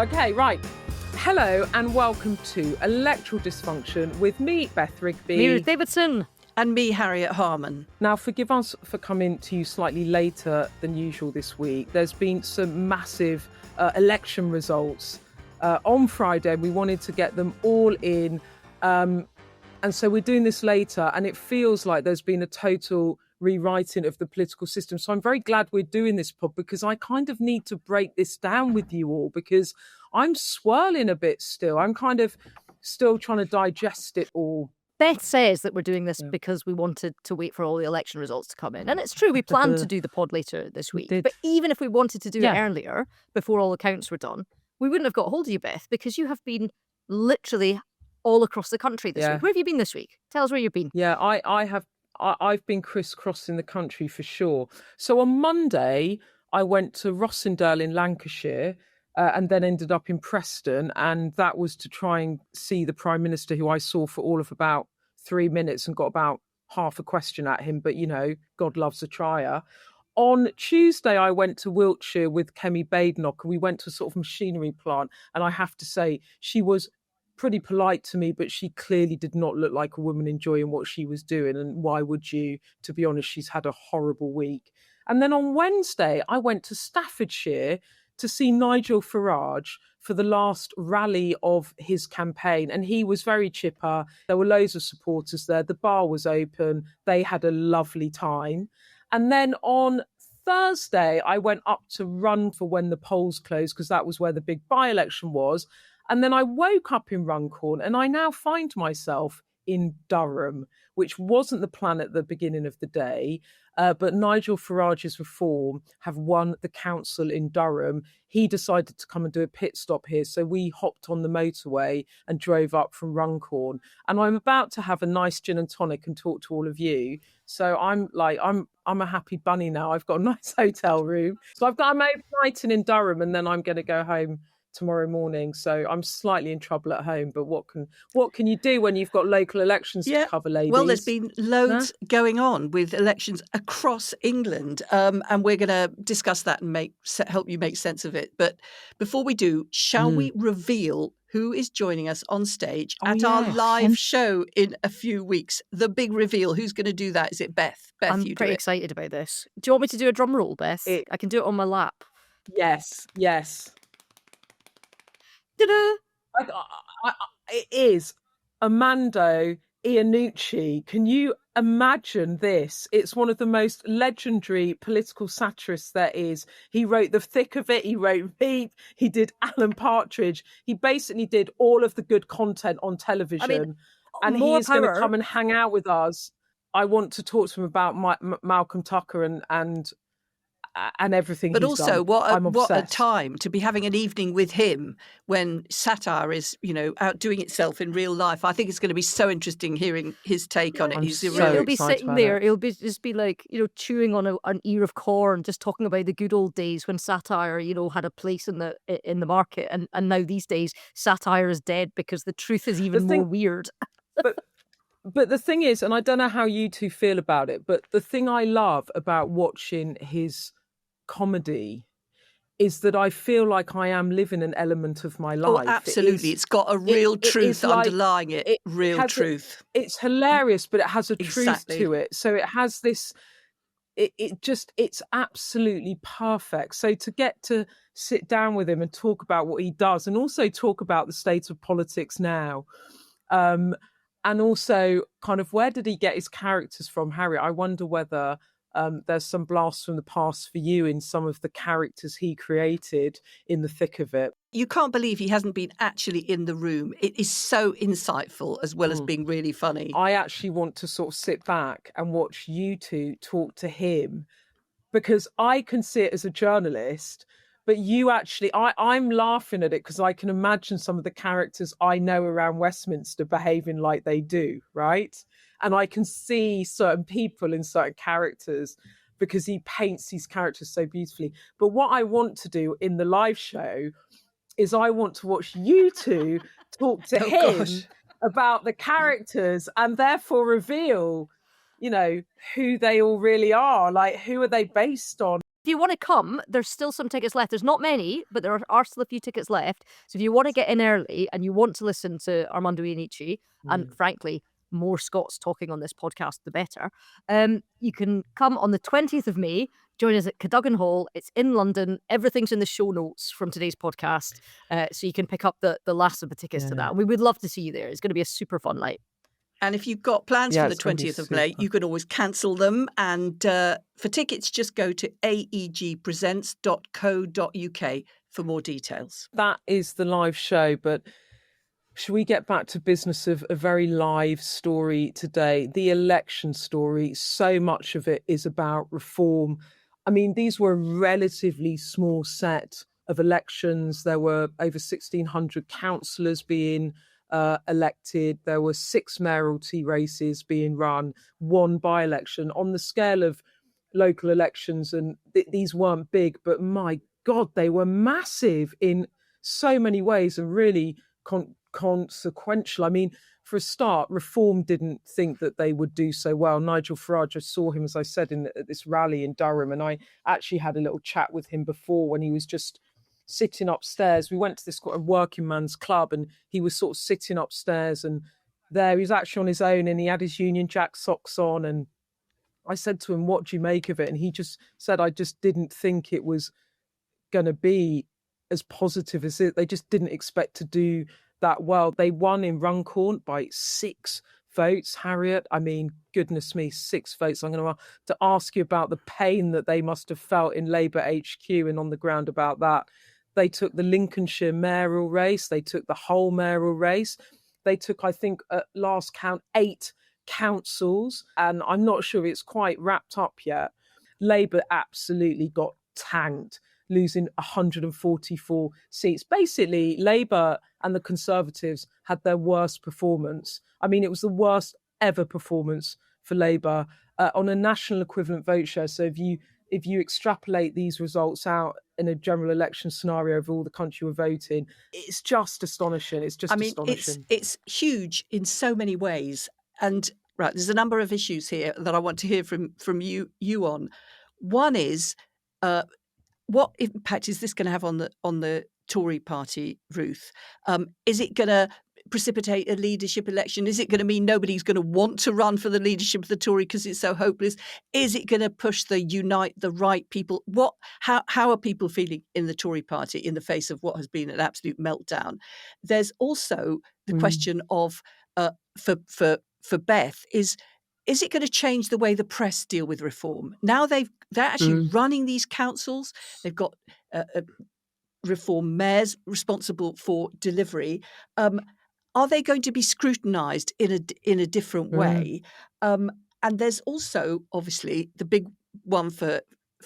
Okay, right. Hello and welcome to Electoral Dysfunction with me, Beth Rigby. Me, Ruth Davidson. And me, Harriet Harman. Now, forgive us for coming to you slightly later than usual this week. There's been some massive election results on Friday. We wanted to get them all in. And so we're doing this later, and it feels like there's been a total rewriting of the political system. So I'm very glad we're doing this pod, because I kind of need to break this down with you all, because I'm swirling a bit still. I'm kind of still trying to digest it all. Beth says that we're doing this because we wanted to wait for all the election results to come in. And it's true, we planned to do the pod later this week. But even if we wanted to do it earlier, before all the counts were done, we wouldn't have got hold of you, Beth, because you have been literally all across the country this week. Where have you been this week? Tell us where you've been. Yeah, I've been crisscrossing the country for sure. So on Monday, I went to Rossendale in Lancashire and then ended up in Preston. And that was to try and see the Prime Minister, who I saw for all of about 3 minutes and got about half a question at him. But, you know, God loves a trier. On Tuesday, I went to Wiltshire with Kemi Badenoch, and we went to a sort of machinery plant. And I have to say, she was pretty polite to me, but she clearly did not look like a woman enjoying what she was doing. And why would you? To be honest, she's had a horrible week. And then on Wednesday, I went to Staffordshire to see Nigel Farage for the last rally of his campaign. And he was very chipper. There were loads of supporters there. The bar was open. They had a lovely time. And then on Thursday, I went up to Runcorn when the polls closed, because that was where the big by-election was. And then I woke up in Runcorn, and I now find myself in Durham, which wasn't the plan at the beginning of the day. But Nigel Farage's Reform have won the council in Durham. He decided to come and do a pit stop here. So we hopped on the motorway and drove up from Runcorn. And I'm about to have a nice gin and tonic and talk to all of you. So I'm a happy bunny now. I've got a nice hotel room. So I'm overnighting in Durham, and then I'm going to go home tomorrow morning. So I'm slightly in trouble at home, but what can you do when you've got local elections to cover, ladies? Well, there's been loads going on with elections across England, and we're going to discuss that and help you make sense of it. But before we do, shall we reveal who is joining us on stage at our live show in a few weeks? The big reveal. Who's going to do that? Is it Beth? Beth, I'm pretty excited about this. Do you want me to do a drum roll, Beth? I can do it on my lap. Yes. Ta-da! It is Armando Iannucci. Can you imagine this? It's one of the most legendary political satirists there is. He wrote The Thick of It. He wrote Veep. He did Alan Partridge. He basically did all of the good content on television. And he is going to come and hang out with us. I want to talk to him about Malcolm Tucker and everything. But he's also, done. what a time to be having an evening with him when satire is, out doing itself in real life. I think it's going to be so interesting hearing his take on it. He'll be sitting there. He'll just be like, chewing on an ear of corn, just talking about the good old days when satire, had a place in the market, and now these days satire is dead because the truth is even more weird. But the thing is, and I don't know how you two feel about it, but the thing I love about watching his comedy is that I feel like I am living an element of my life. Oh, absolutely. It's got a real truth underlying it. Real truth. It's hilarious, but it has a truth to it. So it has this, it's absolutely perfect. So to get to sit down with him and talk about what he does, and also talk about the state of politics now, and also kind of where did he get his characters from, Harriet? I wonder whether there's some blasts from the past for you in some of the characters he created in the thick of it. You can't believe he hasn't been actually in the room. It is so insightful as well as being really funny. I actually want to sort of sit back and watch you two talk to him, because I can see it as a journalist, but you actually, I'm laughing at it because I can imagine some of the characters I know around Westminster behaving like they do, right? And I can see certain people in certain characters because he paints these characters so beautifully. But what I want to do in the live show is I want to watch you two talk to him about the characters and therefore reveal, who they all really are. Like, who are they based on? If you want to come, there's still some tickets left. There's not many, but there are still a few tickets left. So if you want to get in early and you want to listen to Armando Iannucci, and frankly, more Scots talking on this podcast, the better, you can come on the 20th of May. Join us at Cadogan Hall. It's in London. Everything's in the show notes from today's podcast. So you can pick up the last of the tickets to that. And we would love to see you there. It's going to be a super fun night. And if you've got plans for the 20th of May, you can always cancel them. And for tickets, just go to aegpresents.co.uk for more details. That is the live show, but should we get back to business of a very live story today? The election story, so much of it is about reform. I mean, these were a relatively small set of elections. There were over 1,600 councillors being elected. There were 6 mayoralty races being run, 1 by-election. On the scale of local elections, and these weren't big, but my God, they were massive in so many ways and really consequential. I mean, for a start, Reform didn't think that they would do so well. Nigel Farage, I saw him, as I said, at this rally in Durham, and I actually had a little chat with him before when he was just sitting upstairs. We went to this working man's club, and he was sort of sitting upstairs, and there he was actually on his own, and he had his Union Jack socks on, and I said to him, what do you make of it? And he just said, I just didn't think it was going to be as positive as it. They just didn't expect to do that well. They won in Runcorn by 6 votes, Harriet. I mean, goodness me, 6 votes. I'm going to ask you about the pain that they must have felt in Labour HQ and on the ground about that. They took the Lincolnshire mayoral race. They took the whole mayoral race. They took, I think, at last count, 8 councils. And I'm not sure it's quite wrapped up yet. Labour absolutely got tanked, losing 144 seats. Basically, Labour and the Conservatives had their worst performance. I mean, it was the worst ever performance for Labour on a national equivalent vote share. So if you extrapolate these results out in a general election scenario of all the country were voting, it's just astonishing. It's just astonishing. It's huge in so many ways. And right, there's a number of issues here that I want to hear from you on. One is, what impact is this going to have on the Tory party, Ruth? Is it going to precipitate a leadership election? Is it going to mean nobody's going to want to run for the leadership of the Tory because it's so hopeless? Is it going to push the unite the right people? How are people feeling in the Tory party in the face of what has been an absolute meltdown? There's also the question of for Beth is it going to change the way the press deal with Reform? Now they're actually running these councils. They've got Reform mayors responsible for delivery. Are they going to be scrutinised in a different way? And there's also, obviously, the big one for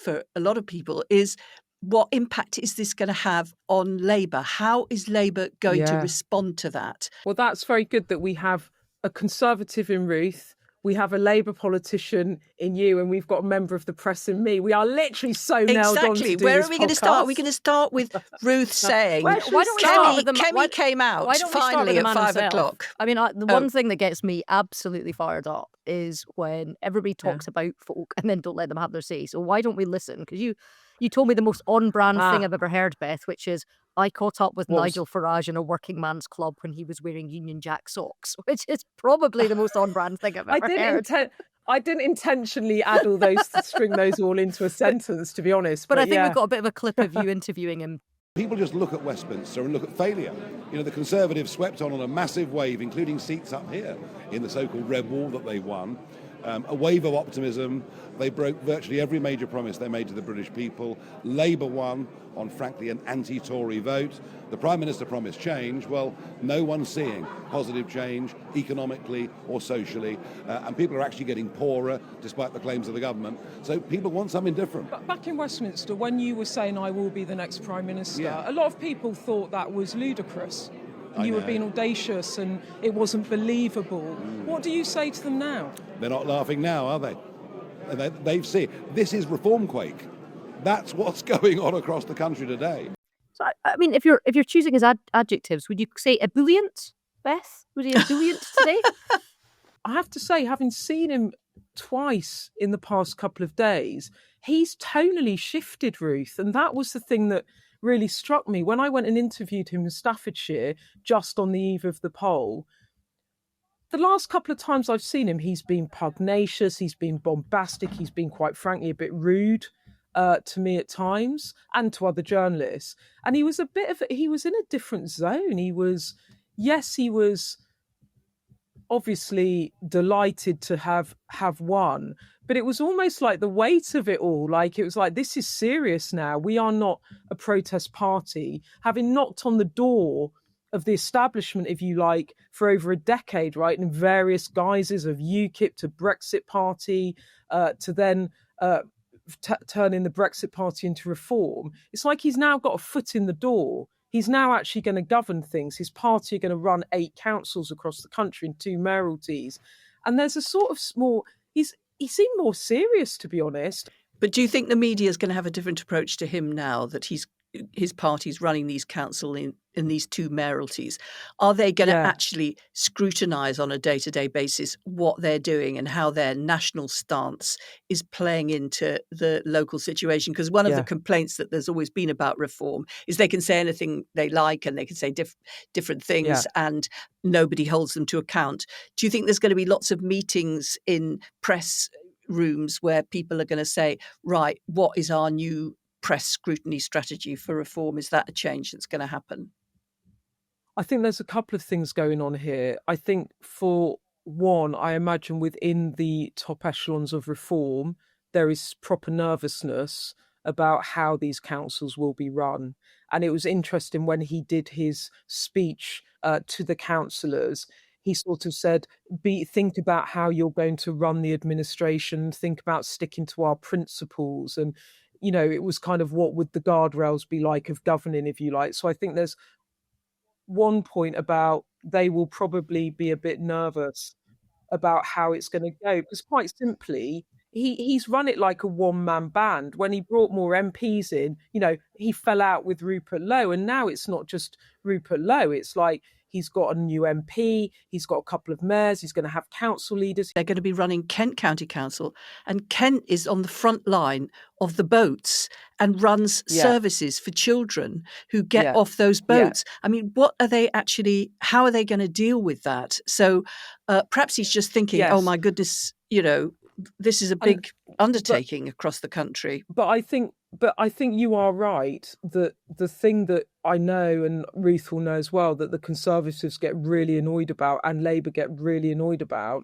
a lot of people is, what impact is this going to have on Labour? How is Labour going to respond to that? Well, that's very good that we have a Conservative in Ruth, we have a Labour politician in you, and we've got a member of the press in me. We are literally so nailed on to do Where this are we going to start? We're going to start with Ruth saying, why don't we start with Kemi came out finally at 5 o'clock. I mean, the one thing that gets me absolutely fired up is when everybody talks about folk and then don't let them have their say. So why don't we listen? Because you told me the most on-brand thing I've ever heard, Beth, which is I caught up with Nigel Farage in a working man's club when he was wearing Union Jack socks, which is probably the most on-brand thing I've ever heard. I didn't intentionally add all those to string those all into a sentence, to be honest. But I think we've got a bit of a clip of you interviewing him. People just look at Westminster and look at failure. You know, the Conservatives swept on a massive wave, including seats up here in the so-called Red Wall that they won. A wave of optimism. They broke virtually every major promise they made to the British people. Labour won on, frankly, an anti-Tory vote. The Prime Minister promised change. Well, no one's seeing positive change economically or socially. And people are actually getting poorer despite the claims of the government. So people want something different. But back in Westminster, when you were saying I will be the next Prime Minister, a lot of people thought that was ludicrous. You were being audacious and it wasn't believable. What do you say to them now? They're not laughing now, are they? They've seen. This is reform quake. That's what's going on across the country today. So, I mean, if you're choosing his adjectives, would you say ebullient, Beth? Was he ebullient today? I have to say, having seen him twice in the past couple of days, he's tonally shifted, Ruth. And that was the thing that really struck me. When I went and interviewed him in Staffordshire just on the eve of the poll, the last couple of times I've seen him, he's been pugnacious, he's been bombastic, he's been quite frankly a bit rude to me at times and to other journalists. And he was he was in a different zone. He was obviously delighted to have won, but it was almost like the weight of it all. Like, it was like, this is serious now. We are not a protest party. Having knocked on the door of the establishment, if you like, for over a decade, right, in various guises, of UKIP to Brexit Party, to then turning the Brexit Party into Reform. It's like he's now got a foot in the door. He's now actually going to govern things. His party are going to run 8 councils across the country and 2 mayoralties. And there's a sort of he seemed more serious, to be honest. But do you think the media is going to have a different approach to him now that his party's running these council in these 2 mayoralties? Are they going to actually scrutinise on a day-to-day basis what they're doing and how their national stance is playing into the local situation? Because one of the complaints that there's always been about reform is they can say anything they like and they can say different things and nobody holds them to account. Do you think there's going to be lots of meetings in press rooms where people are going to say, right, what is our new press scrutiny strategy for reform? Is that a change that's going to happen? I think there's a couple of things going on here. I think, for one, I imagine within the top echelons of reform, there is proper nervousness about how these councils will be run. And it was interesting when he did his speech to the councillors, he sort of said, think about how you're going to run the administration, think about sticking to our principles. And, you know, it was kind of, what would the guardrails be like of governing, if you like. So I think there's one point about they will probably be a bit nervous about how it's going to go, because quite simply, he's run it like a one-man band. When he brought more MPs in, you know, he fell out with Rupert Lowe, and now it's not just Rupert Lowe. It's like, he's got a new MP, he's got a couple of mayors, he's going to have council leaders. They're going to be running Kent County Council, and Kent is on the front line of the boats and runs services for children who get off those boats. I mean, how are they going to deal with that? So perhaps he's just thinking, oh my goodness, you know, this is a big undertaking across the country. But I think you are right that the thing that I know, and Ruth will know as well, that the Conservatives get really annoyed about and Labour get really annoyed about,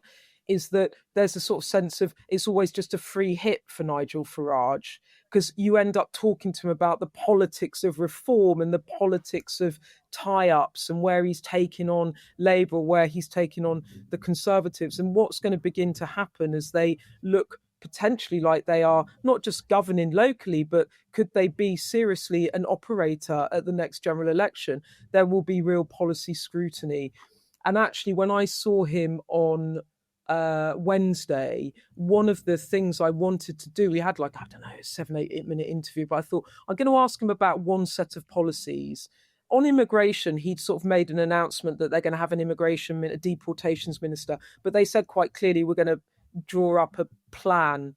is that there's a sort of sense of it's always just a free hit for Nigel Farage, because you end up talking to him about the politics of reform and the politics of tie-ups and where he's taking on Labour, where he's taking on the Conservatives, and what's going to begin to happen as they look potentially like they are not just governing locally, but could they be seriously an operator at the next general election? There will be real policy scrutiny. And actually, when I saw him on Wednesday, one of the things I wanted to do, we had like, I don't know, a 7-8 minute interview, but I thought I'm going to ask him about one set of policies. On immigration, he'd sort of made an announcement that they're going to have a deportations minister, but they said quite clearly, we're going to draw up a plan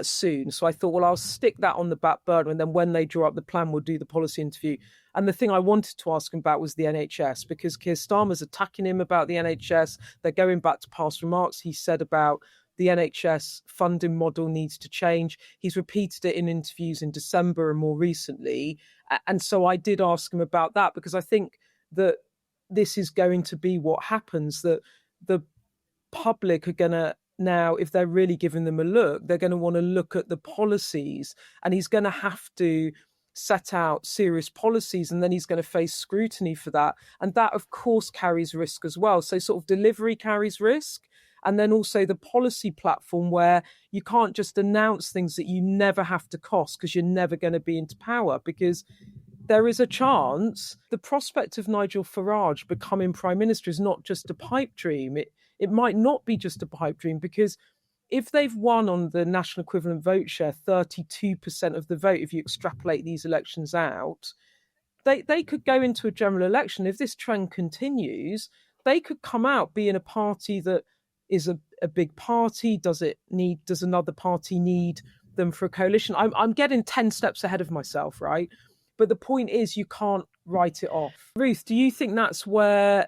soon. So I thought, well, I'll stick that on the back burner, and then when they draw up the plan, we'll do the policy interview. And the thing I wanted to ask him about was the NHS, because Keir Starmer's attacking him about the NHS. They're going back to past remarks he said about the NHS funding model needs to change. He's repeated it in interviews in December and more recently. And so I did ask him about that, because I think that this is going to be what happens, that the public are going to, now, if they're really giving them a look, they're going to want to look at the policies, and he's going to have to set out serious policies, and then he's going to face scrutiny for that. And that, of course, carries risk as well. So sort of delivery carries risk. And then also the policy platform, where you can't just announce things that you never have to cost because you're never going to be into power, because there is a chance the prospect of Nigel Farage becoming Prime Minister is not just a pipe dream. It might not be just a pipe dream, because if they've won on the national equivalent vote share, 32% of the vote, if you extrapolate these elections out, they could go into a general election. If this trend continues, they could come out being a party that is a big party. Does another party need them for a coalition. I'm getting 10 steps ahead of myself, right? But the point is, you can't write it off. Ruth, do you think that's where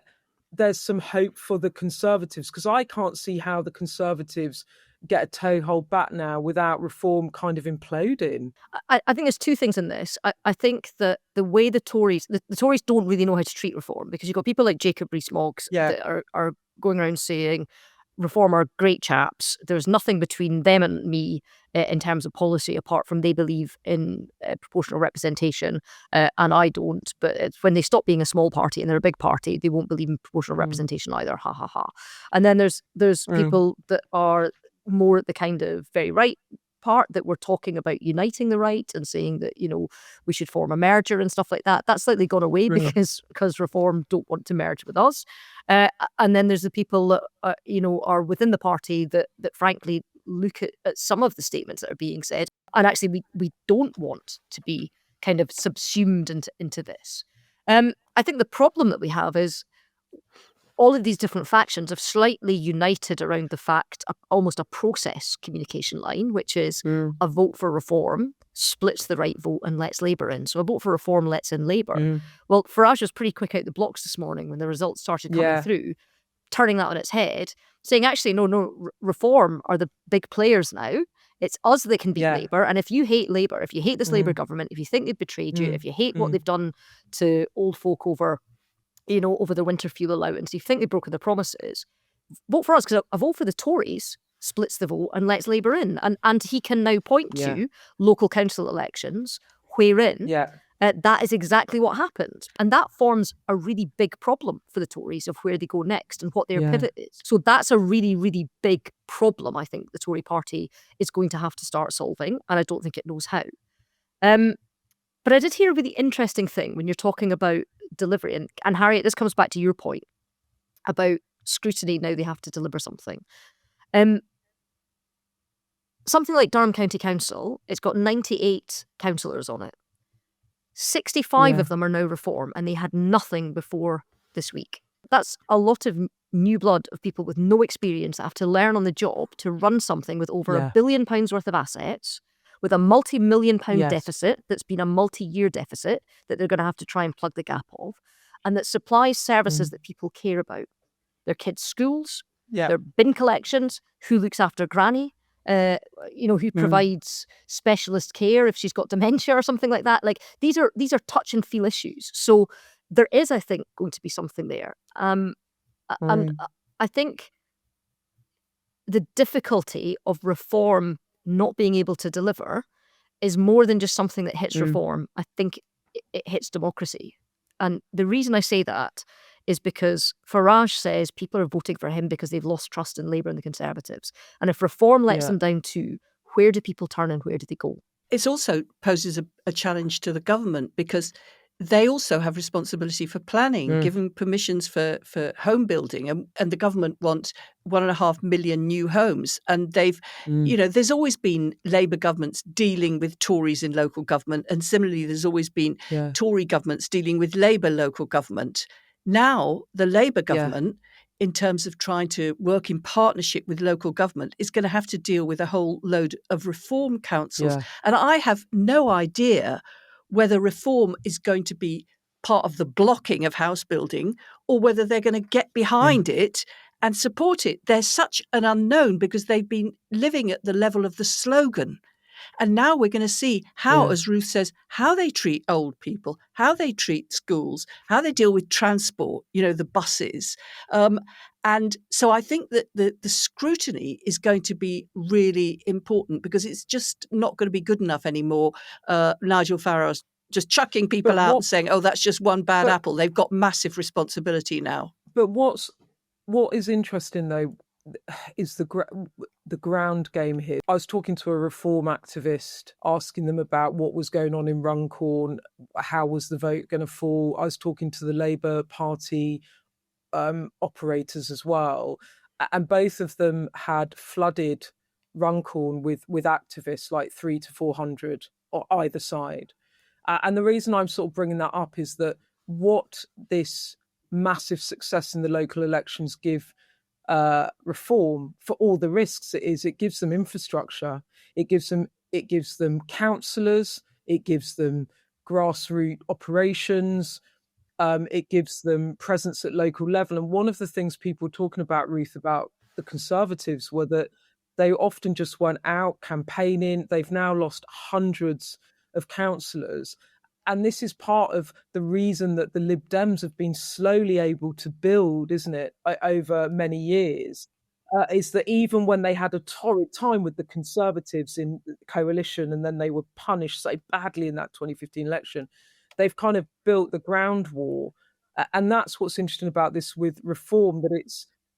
there's some hope for the Conservatives? Because I can't see how the Conservatives get a toehold back now without reform kind of imploding. I think there's two things in this. I think that the way the Tories don't really know how to treat reform, because you've got people like Jacob Rees-Mogg that are going around saying Reform are great chaps. There's nothing between them and me in terms of policy, apart from they believe in proportional representation, and I don't. But it's when they stop being a small party and they're a big party, they won't believe in proportional representation either. Ha ha ha. And then there's people that are more at the kind of very right part, that we're talking about uniting the right and saying that, we should form a merger and stuff like that. That's slightly gone away because Reform don't want to merge with us. And then there's the people that, are within the party that frankly look at some of the statements that are being said. And actually, we don't want to be kind of subsumed into this. I think the problem that we have is all of these different factions have slightly united around the fact, almost a process communication line, which is a vote for reform splits the right vote and lets Labour in. So a vote for reform lets in Labour. Well, Farage was pretty quick out the blocks this morning when the results started coming through, turning that on its head, saying, actually, no, Reform are the big players now. It's us that can beat Labour. And if you hate Labour, if you hate this Labour government, if you think they've betrayed you, if you hate what they've done to old folk over their winter fuel allowance, you think they've broken their promises, vote for us, because a vote for the Tories splits the vote and lets Labour in. And he can now point to local council elections wherein that is exactly what happened. And that forms a really big problem for the Tories of where they go next and what their pivot is. So that's a really, really big problem, I think, the Tory party is going to have to start solving. And I don't think it knows how. But I did hear a really interesting thing when you're talking about delivery. And Harriet, this comes back to your point about scrutiny. Now they have to deliver something. Something like Durham County Council, it's got 98 councillors on it. 65 of them are now Reform, and they had nothing before this week. That's a lot of new blood of people with no experience that have to learn on the job to run something with over £1 billion worth of assets, with a multi-million-pound deficit that's been a multi-year deficit that they're going to have to try and plug the gap of, and that supplies services that people care about. Their kids' schools, their bin collections, who looks after granny, who provides specialist care if she's got dementia or something like that. Like, these are touch and feel issues. So there is, I think, going to be something there. And I think the difficulty of Reform not being able to deliver is more than just something that hits Reform. I think it hits democracy. And the reason I say that is because Farage says people are voting for him because they've lost trust in Labour and the Conservatives. And if Reform lets them down too, where do people turn and where do they go? It also poses a challenge to the government, because they also have responsibility for planning, giving permissions for home building. And the government wants 1.5 million new homes. And they've, there's always been Labour governments dealing with Tories in local government. And similarly, there's always been Tory governments dealing with Labour local government. Now, the Labour government, in terms of trying to work in partnership with local government, is going to have to deal with a whole load of reform councils. And I have no idea whether Reform is going to be part of the blocking of house building or whether they're going to get behind it and support it. There's such an unknown, because they've been living at the level of the slogan. And now we're going to see how, as Ruth says, how they treat old people, how they treat schools, how they deal with transport, the buses. And so I think that the scrutiny is going to be really important, because it's just not going to be good enough anymore. Nigel Farage just chucking people out and saying, oh, that's just one bad apple. They've got massive responsibility now. But what is interesting, though, is the ground game here. I was talking to a Reform activist, asking them about what was going on in Runcorn, how was the vote going to fall. I was talking to the Labour Party operators as well, and both of them had flooded Runcorn with activists, like 300 to 400 on either side. And the reason I'm sort of bringing that up is that what this massive success in the local elections give reform for all the risks it is. It gives them infrastructure. It gives them councillors. It gives them grassroots operations. It gives them presence at local level. And one of the things people were talking about, Ruth, about the Conservatives were that they often just weren't out campaigning. They've now lost hundreds of councillors. And this is part of the reason that the Lib Dems have been slowly able to build, isn't it, over many years, is that even when they had a torrid time with the Conservatives in coalition and then they were punished so badly in that 2015 election, they've kind of built the ground war. And that's what's interesting about this with reform, that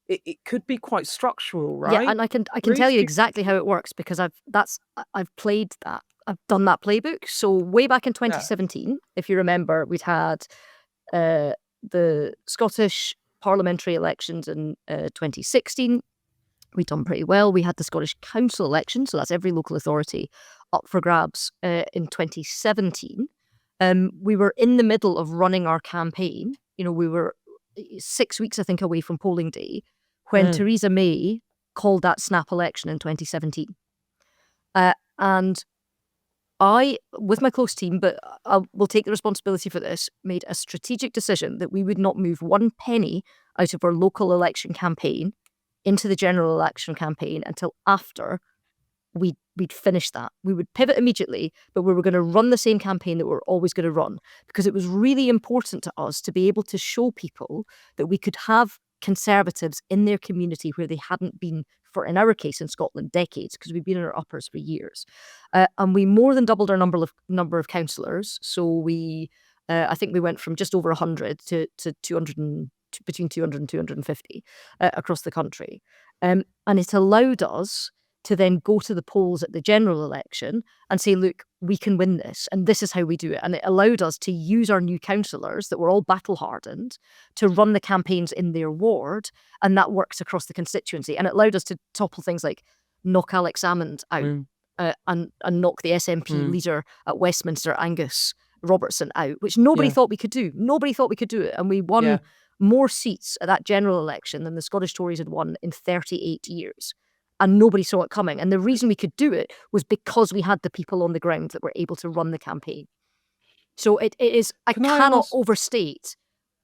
it could be quite structural, right? Yeah, and I can tell you exactly how it works because I've played that. I've done that playbook. So way back in 2017, if you remember, we'd had the Scottish parliamentary elections in 2016. We'd done pretty well. We had the Scottish council election, so that's every local authority, up for grabs in 2017. We were in the middle of running our campaign. You know, we were 6 weeks, I think, away from polling day when Theresa May called that snap election in 2017. And I, with my close team, but I will take the responsibility for this, made a strategic decision that we would not move one penny out of our local election campaign into the general election campaign until after we'd finished that. We would pivot immediately, but we were going to run the same campaign that we're always going to run because it was really important to us to be able to show people that we could have Conservatives in their community where they hadn't been for, in our case, in Scotland, decades, because we've been in our uppers for years. And we more than doubled our number of councillors. So we, I think we went from just over 100 to 200 between 200 and 250 across the country. And it allowed us to then go to the polls at the general election and say, look, we can win this, and this is how we do it. And it allowed us to use our new councillors that were all battle-hardened to run the campaigns in their ward, and that works across the constituency. And it allowed us to topple things like knock Alex Salmond out and knock the SNP leader at Westminster, Angus Robertson, out, which nobody thought we could do. Nobody thought we could do it. And we won more seats at that general election than the Scottish Tories had won in 38 years. And nobody saw it coming. And the reason we could do it was because we had the people on the ground that were able to run the campaign. So it is, I cannot overstate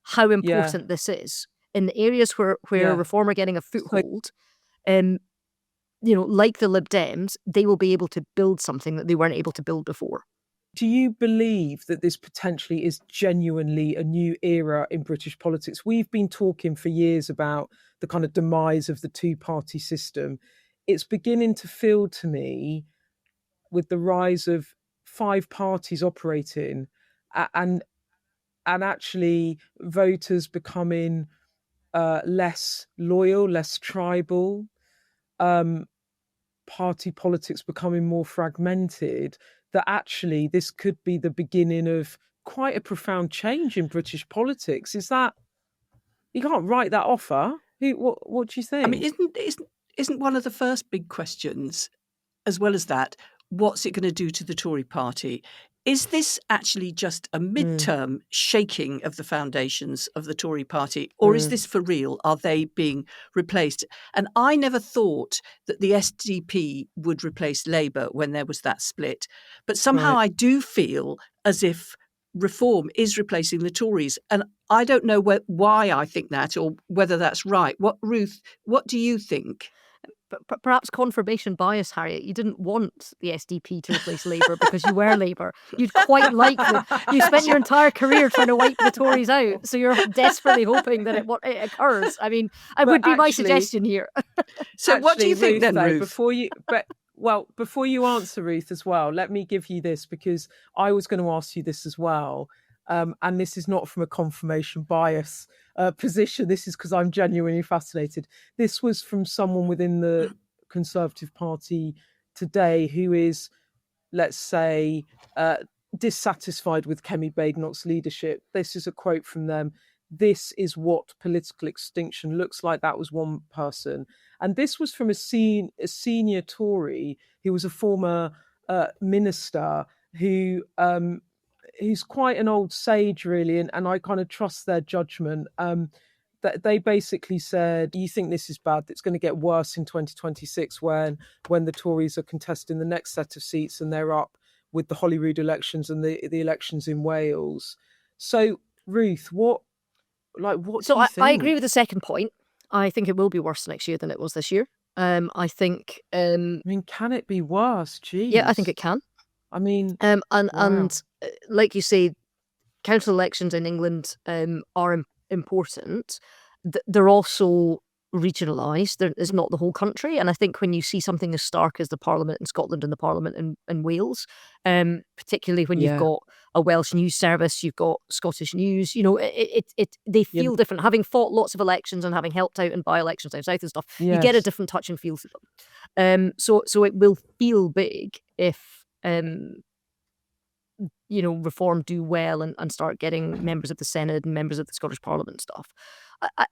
how important this is. In the areas where Reform are getting a foothold, like the Lib Dems, they will be able to build something that they weren't able to build before. Do you believe that this potentially is genuinely a new era in British politics? We've been talking for years about the kind of demise of the two-party system. It's beginning to feel to me, with the rise of 5 parties operating and actually voters becoming less loyal, less tribal, party politics becoming more fragmented, that actually this could be the beginning of quite a profound change in British politics. Is that, you can't write that off? What do you think? I mean, isn't one of the first big questions, as well as that, what's it going to do to the Tory party? Is this actually just a midterm shaking of the foundations of the Tory party, or is this for real? Are they being replaced? And I never thought that the SDP would replace Labour when there was that split. But somehow I do feel as if Reform is replacing the Tories. And I don't know why I think that or whether that's right. Ruth, what do you think? But perhaps confirmation bias, Harriet. You didn't want the SDP to replace Labour because you were Labour. You'd quite like it. You spent your entire career trying to wipe the Tories out, so you're desperately hoping that it occurs. I mean, would be my suggestion here. So what do you think Ruth, then, Ruth? Before you answer, Ruth, as well, let me give you this, because I was going to ask you this as well. And this is not from a confirmation bias position. This is because I'm genuinely fascinated. This was from someone within the Conservative Party today who is, let's say, dissatisfied with Kemi Badenoch's leadership. This is a quote from them. This is what political extinction looks like. That was one person. And this was from a senior Tory who was a former minister who's quite an old sage, really, and I kind of trust their judgment. They basically said, you think this is bad, it's going to get worse in 2026 when the Tories are contesting the next set of seats and they're up with the Holyrood elections and the elections in Wales. So, Ruth, what do you think? I agree with the second point. I think it will be worse next year than it was this year. I think... I mean, can it be worse? Jeez. Yeah, I think it can. I mean... And like you say, council elections in England are important. They're also regionalised. It's not the whole country. And I think when you see something as stark as the Parliament in Scotland and the Parliament in Wales, particularly when you've got a Welsh news service, you've got Scottish news, they feel different. Having fought lots of elections and having helped out in by-elections down south and stuff, you get a different touch and feel to them. So it will feel big if... Reform do well and start getting members of the Senate and members of the Scottish Parliament stuff.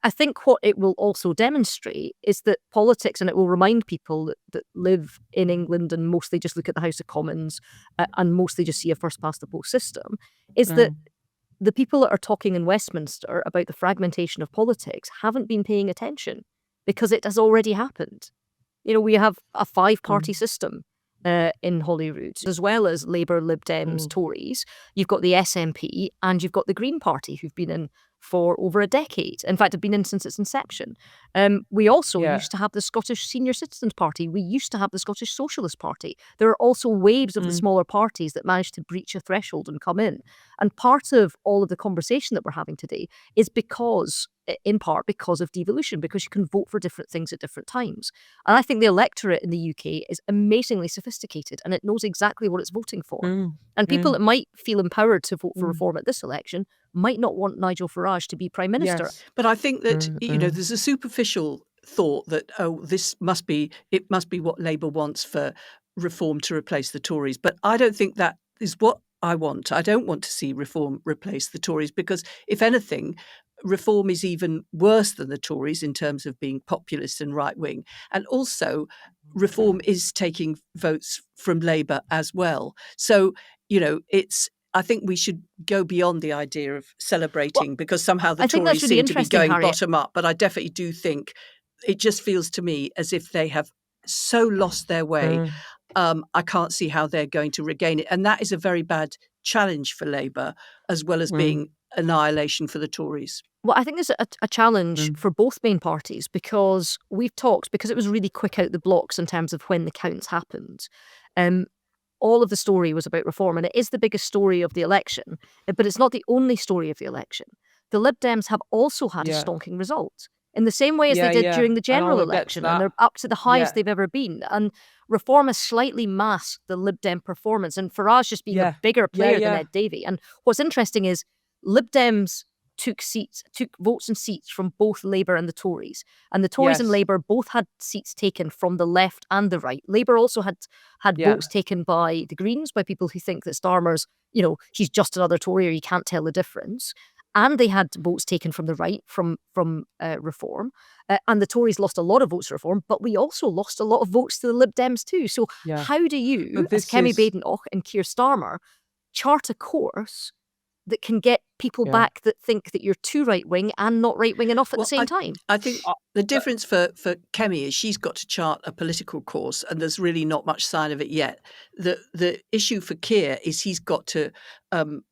I think what it will also demonstrate is that politics, and it will remind people that live in England and mostly just look at the House of Commons and mostly just see a first-past-the-post system, is that the people that are talking in Westminster about the fragmentation of politics haven't been paying attention because it has already happened. We have a five-party system in Holyrood, as well as Labour, Lib Dems, Tories. You've got the SNP and you've got the Green Party, who've been in for over a decade. In fact, have been in since its inception. We also used to have the Scottish Senior Citizens Party. We used to have the Scottish Socialist Party. There are also waves of the smaller parties that managed to breach a threshold and come in. And part of all of the conversation that we're having today is in part because of devolution, because you can vote for different things at different times. And I think the electorate in the UK is amazingly sophisticated and it knows exactly what it's voting for. And people that might feel empowered to vote for reform at this election might not want Nigel Farage to be Prime Minister. Yes. But I think that, there's a superficial thought that, it must be what Labour wants for reform to replace the Tories. But I don't think that is what I want. I don't want to see reform replace the Tories because, if anything, reform is even worse than the Tories in terms of being populist and right-wing. And also, reform is taking votes from Labour as well. So, I think we should go beyond the idea of celebrating because somehow the Tories really seem to be going bottom up. But I definitely do think it just feels to me as if they have so lost their way. I can't see how they're going to regain it. And that is a very bad challenge for Labour as well as being annihilation for the Tories. Well, I think there's a challenge for both main parties because it was really quick out the blocks in terms of when the counts happened. All of the story was about reform, and it is the biggest story of the election, but it's not the only story of the election. The Lib Dems have also had a stonking result in the same way as they did during the general election, and they're up to the highest they've ever been. And reform has slightly masked the Lib Dem performance, and Farage just being a bigger player than Ed Davey. And what's interesting is Lib Dems took votes and seats from both Labour and the Tories. And the Tories and Labour both had seats taken from the left and the right. Labour also had votes taken by the Greens, by people who think that Starmer's, he's just another Tory or you can't tell the difference. And they had votes taken from the right, from Reform. And the Tories lost a lot of votes to Reform, but we also lost a lot of votes to the Lib Dems too. So how do you, as Kemi Badenoch and Keir Starmer, chart a course that can get people back that think that you're too right-wing and not right-wing enough at the same time? I think the difference for Kemi is she's got to chart a political course, and there's really not much sign of it yet. The issue for Keir is he's got to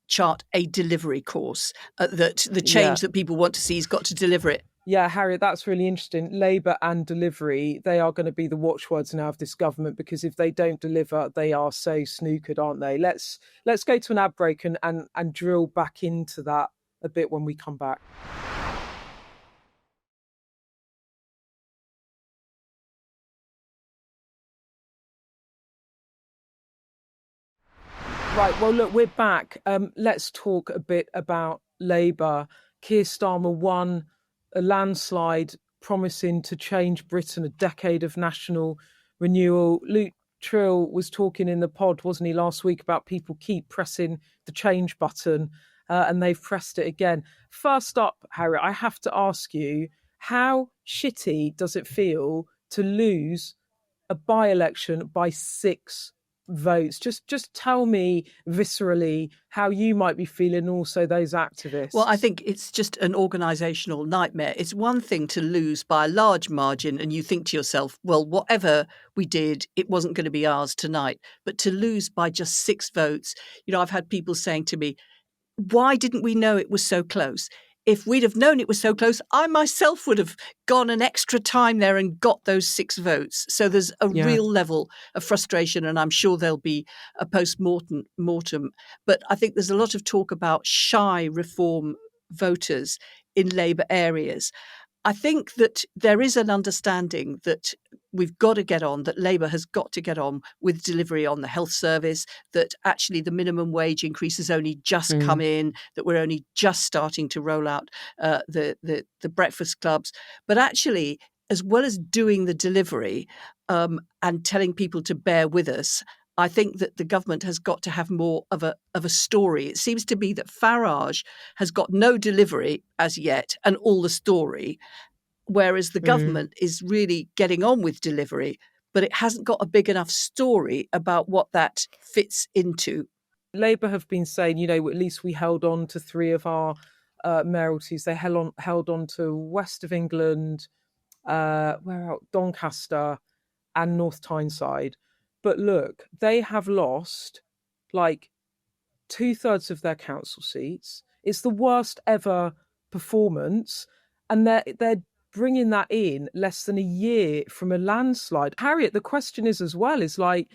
chart a delivery course, that the change that people want to see, he's got to deliver it. Yeah, Harriet, that's really interesting. Labour and delivery, they are going to be the watchwords now of this government, because if they don't deliver, they are so snookered, aren't they? Let's go to an ad break and drill back into that a bit when we come back. Right, well, look, we're back. Let's talk a bit about Labour. Keir Starmer won a landslide, promising to change Britain, a decade of national renewal. Luke Trill was talking in the pod, wasn't he, last week, about people keep pressing the change button, and they've pressed it again. First up, Harriet, I have to ask you, how shitty does it feel to lose a by-election by 6 votes? Just tell me viscerally how you might be feeling, also those activists. Well, I think it's just an organisational nightmare. It's one thing to lose by a large margin and you think to yourself, well, whatever we did, it wasn't going to be ours tonight. But to lose by just 6 votes, I've had people saying to me, why didn't we know it was so close? If we'd have known it was so close, I myself would have gone an extra time there and got those 6 votes. So there's a real level of frustration, and I'm sure there'll be a post-mortem. But I think there's a lot of talk about shy Reform voters in Labour areas. I think that there is an understanding that we've got to get on, that Labour has got to get on with delivery on the health service, that actually the minimum wage increase has only just come in, that we're only just starting to roll out the breakfast clubs. But actually, as well as doing the delivery and telling people to bear with us, I think that the government has got to have more of a story. It seems to be that Farage has got no delivery as yet and all the story, whereas the government is really getting on with delivery, but it hasn't got a big enough story about what that fits into. Labour have been saying, at least we held on to 3 of our mayoralties. They held on to West of England, Doncaster and North Tyneside. But look, they have lost like 2/3 of their council seats. It's the worst ever performance, and they're bringing that in less than a year from a landslide. Harriet, the question is as well, is like,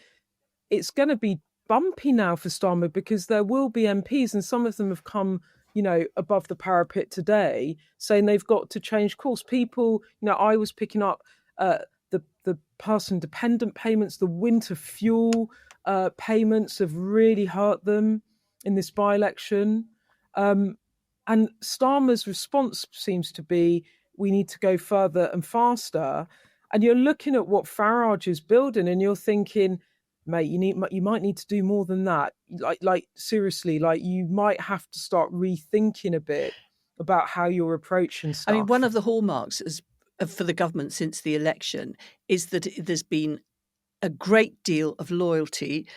it's going to be bumpy now for Starmer because there will be MPs, and some of them have come, above the parapet today saying they've got to change course. People, I was picking up the person-dependent payments, the winter fuel payments have really hurt them in this by-election. And Starmer's response seems to be, we need to go further and faster. And you're looking at what Farage is building and you're thinking, mate, you might need to do more than that. Like seriously, like you might have to start rethinking a bit about how you're approaching stuff. I mean, one of the hallmarks for the government since the election is that there's been a great deal of loyalty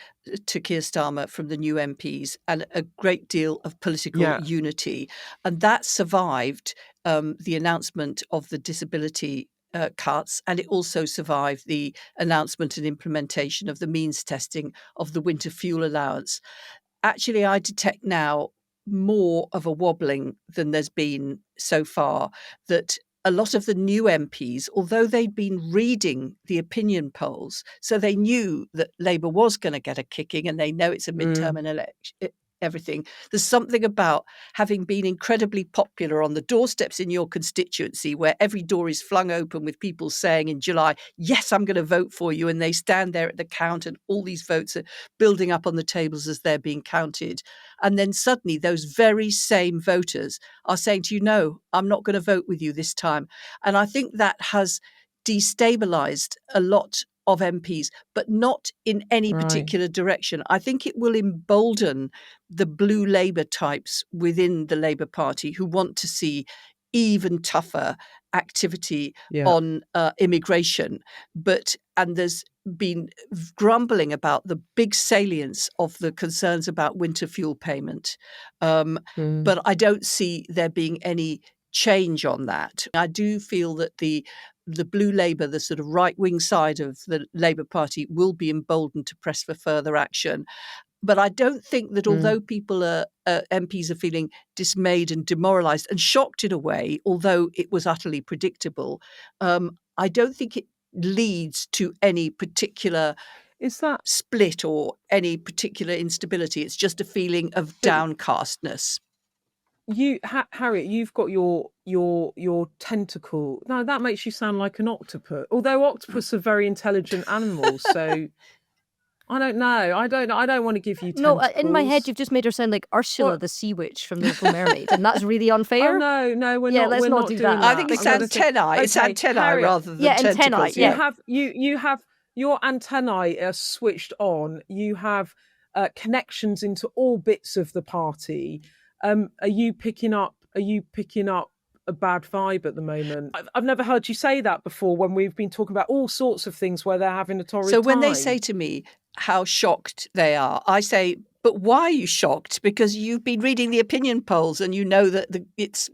to Keir Starmer from the new MPs and a great deal of political unity. And that survived the announcement of the disability cuts, and it also survived the announcement and implementation of the means testing of the winter fuel allowance. Actually, I detect now more of a wobbling than there's been so far, that a lot of the new MPs, although they'd been reading the opinion polls, so they knew that Labour was going to get a kicking and they know it's a midterm and election, everything. There's something about having been incredibly popular on the doorsteps in your constituency where every door is flung open with people saying in July, yes, I'm going to vote for you. And they stand there at the count and all these votes are building up on the tables as they're being counted. And then suddenly those very same voters are saying to you, no, I'm not going to vote with you this time. And I think that has destabilised a lot of MPs, but not in any particular direction. I think it will embolden the blue Labour types within the Labour Party who want to see even tougher activity on immigration. And there's been grumbling about the big salience of the concerns about winter fuel payment. But I don't see there being any change on that. I do feel that the blue Labour, the sort of right-wing side of the Labour Party, will be emboldened to press for further action. But I don't think that although MPs are feeling dismayed and demoralised and shocked in a way, although it was utterly predictable, I don't think it leads to any particular split or any particular instability. It's just a feeling of downcastness. Harriet, you've got your tentacle. No, that makes you sound like an octopus. Although octopus are very intelligent animals, so I don't know. I don't want to give you tentacles. No, in my head, you've just made her sound like Ursula, the sea witch from The Little Mermaid, and that's really unfair. Oh, no, we're not. Let's not do that. I think it's antennae. It's antennae rather than tentacles. Antennae. You have your antennae are switched on. You have connections into all bits of the party. Are you picking up a bad vibe at the moment? I've never heard you say that before when we've been talking about all sorts of things where they're having a torrid time. So when they say to me, how shocked they are. I say, but why are you shocked? Because you've been reading the opinion polls and you know that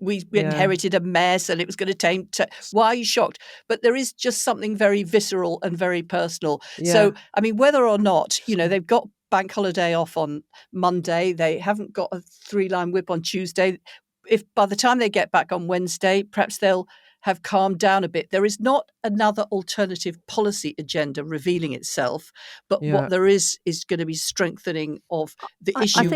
we inherited a mess and it was going to take. Why are you shocked? But there is just something very visceral and very personal. Yeah. So, I mean, whether or not, they've got bank holiday off on Monday, they haven't got a 3-line whip on Tuesday. If by the time they get back on Wednesday, perhaps they'll have calmed down a bit. There is not another alternative policy agenda revealing itself, but what there is going to be strengthening of the issue,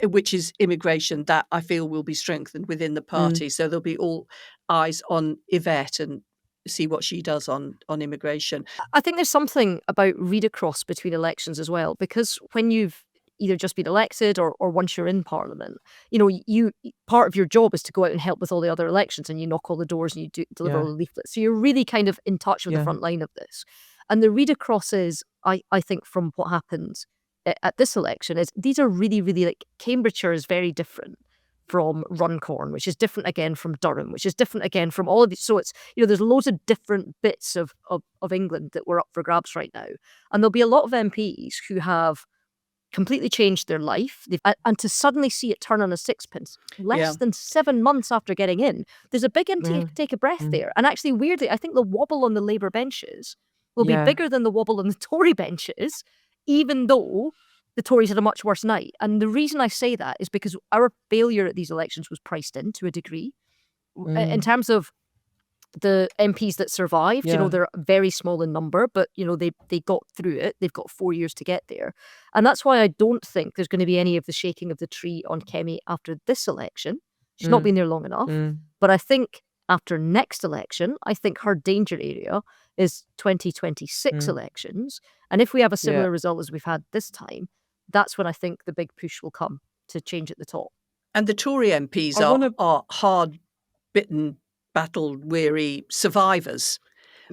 which is immigration, that I feel will be strengthened within the party. So there'll be all eyes on Yvette and see what she does on immigration. I think there's something about read across between elections as well, because when you've either just been elected or once you're in Parliament, you part of your job is to go out and help with all the other elections, and you knock all the doors and you deliver all the leaflets. So you're really kind of in touch with the front line of this. And the read across is, I think, from what happened at this election, is these are really, really, like, Cambridgeshire is very different from Runcorn, which is different again from Durham, which is different again from all of these. So it's, there's loads of different bits of England that were up for grabs right now. And there'll be a lot of MPs who have completely changed their life, and to suddenly see it turn on a sixpence less than 7 months after getting in, there's a big take a breath there. And actually, weirdly, I think the wobble on the Labour benches will be bigger than the wobble on the Tory benches, even though the Tories had a much worse night. And the reason I say that is because our failure at these elections was priced in to a degree. In terms of the MPs that survived, they're very small in number, but they got through it. They've got 4 years to get there, and that's why I don't think there's going to be any of the shaking of the tree on Kemi after this election. She's not been there long enough, but I think after next election, I think her danger area is 2026 elections, and if we have a similar result as we've had this time, that's when I think the big push will come to change at the top. And the Tory MPs are hard-bitten, battle-weary survivors,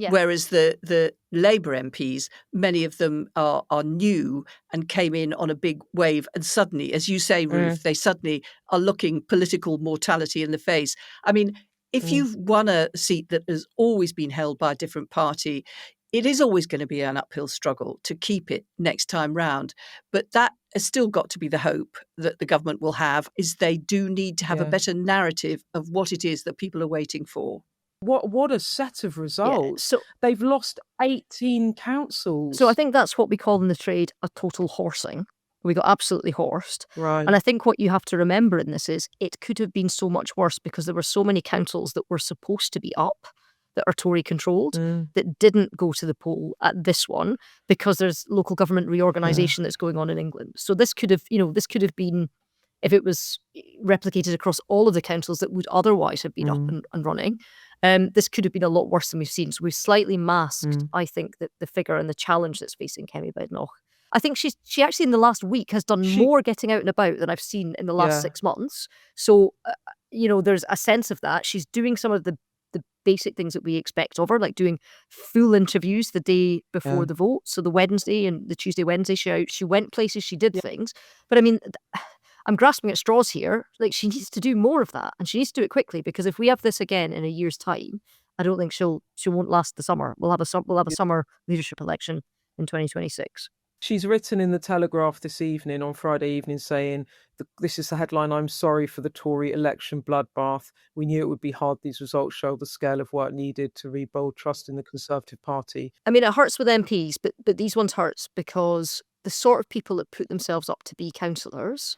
whereas the Labour MPs, many of them are new and came in on a big wave, and suddenly, as you say, Ruth, they suddenly are looking political mortality in the face. I mean, if you've won a seat that has always been held by a different party, it is always going to be an uphill struggle to keep it next time round. But that has still got to be the hope that the government will have, is they do need to have a better narrative of what it is that people are waiting for. What a set of results. So they've lost 18 councils. So I think that's what we call in the trade a total horsing. We got absolutely horsed. Right. And I think what you have to remember in this is it could have been so much worse, because there were so many councils that were supposed to be up that are Tory controlled that didn't go to the poll at this one, because there's local government reorganisation that's going on in England. So this could have been, if it was replicated across all of the councils that would otherwise have been up and running, this could have been a lot worse than we've seen. So we've slightly masked, I think, the figure and the challenge that's facing Kemi Badenoch. I think she actually in the last week has done more getting out and about than I've seen in the last 6 months. So, there's a sense of that. She's doing some of the basic things that we expect of her, like doing full interviews the day before the vote. So the Wednesday and the Tuesday, Wednesday, she went places, she did things. But I mean, I'm grasping at straws here. Like, she needs to do more of that, and she needs to do it quickly, because if we have this again in a year's time, I don't think she won't last the summer. We'll have a summer leadership election in 2026. She's written in the Telegraph this evening, on Friday evening, saying, this is the headline, "I'm sorry for the Tory election bloodbath. We knew it would be hard. These results show the scale of work needed to rebuild trust in the Conservative Party." I mean, it hurts with MPs, but these ones hurts because the sort of people that put themselves up to be councillors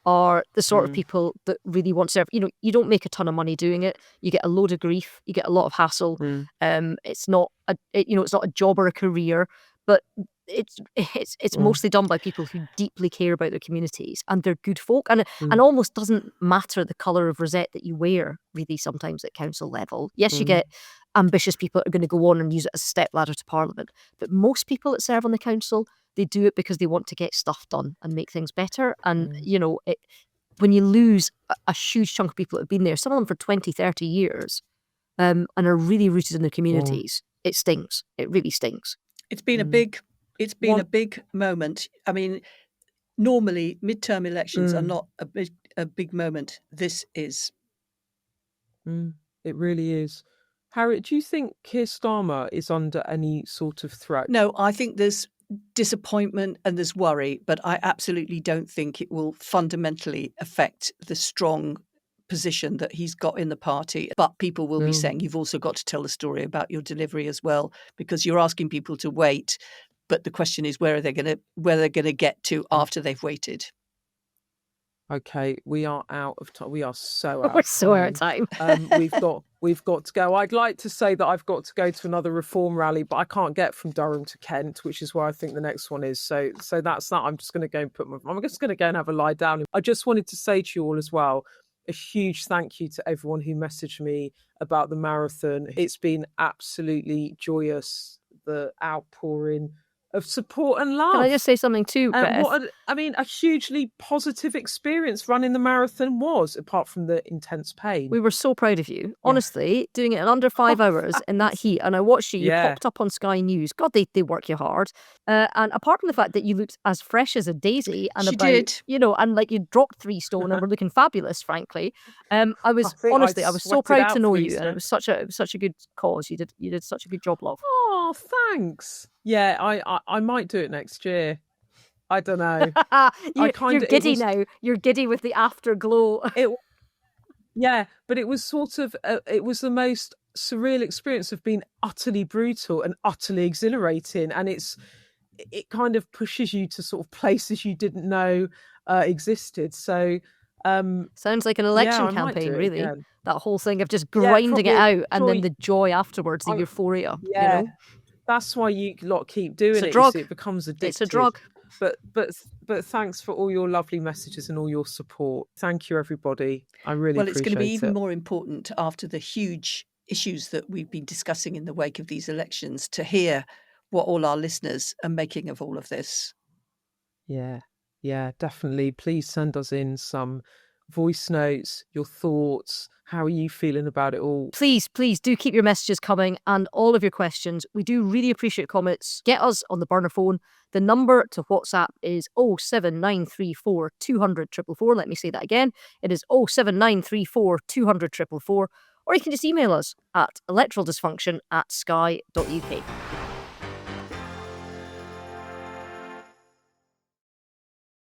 are the sort of people that really want to serve. You don't make a ton of money doing it. You get a load of grief. You get a lot of hassle. It's not a job or a career, but it's mostly done by people who deeply care about their communities, and they're good folk, and almost doesn't matter the colour of rosette that you wear, really, sometimes at council level. Yes, you get ambitious people that are going to go on and use it as a stepladder to Parliament, but most people that serve on the council, they do it because they want to get stuff done and make things better. And when you lose a huge chunk of people that have been there, some of them for 20, 30 years, and are really rooted in their communities, it stings. It really stings. It's been a big moment. I mean, normally midterm elections are not a big moment. This is. It really is. Harriet, do you think Keir Starmer is under any sort of threat? No, I think there's disappointment and there's worry, but I absolutely don't think it will fundamentally affect the strong position that he's got in the party. But people will be saying, you've also got to tell the story about your delivery as well, because you're asking people to wait. But the question is, where they're going to get to after they've waited. Okay, we are out of time. We are so out. We're so out of time. We've got to go. I'd like to say that I've got to go to another reform rally, but I can't get from Durham to Kent, which is where I think the next one is. So that's that. I'm just going to go and I'm just going to go and have a lie down. I just wanted to say to you all as well, a huge thank you to everyone who messaged me about the marathon. It's been absolutely joyous, the outpouring of support and love. Can I just say something too, Beth? A hugely positive experience running the marathon was, apart from the intense pain. We were so proud of you. Honestly, doing it in under 5 hours in that heat. And I watched you. You popped up on Sky News. God, they work you hard. And apart from the fact that you looked as fresh as a daisy, and she did. And like you dropped 3 stone and were looking fabulous, frankly. I was so proud to know you, and it was such a good cause. You did such a good job, love. Oh, thanks. Yeah, I might do it next year. I don't know. You're giddy now. You're giddy with the afterglow. But it was sort of it was the most surreal experience of being utterly brutal and utterly exhilarating, and it kind of pushes you to sort of places you didn't know existed. So sounds like an election campaign, really. Again. That whole thing of just grinding it out, and then the joy afterwards, the euphoria. Yeah. You know? That's why you lot keep doing it. Drug. You see, it becomes addictive. It's a drug. But thanks for all your lovely messages and all your support. Thank you, everybody. I really appreciate it. Well, it's going to be even more important after the huge issues that we've been discussing in the wake of these elections to hear what all our listeners are making of all of this. Yeah, definitely. Please send us in some voice notes, your thoughts. How are you feeling about it all? Please do keep your messages coming and all of your questions. We do really appreciate comments. Get us on the burner phone. The number to WhatsApp is 07934 200 444. Let me say that again. It is 07934 200 444. Or you can just email us at electoraldysfunction@sky.uk.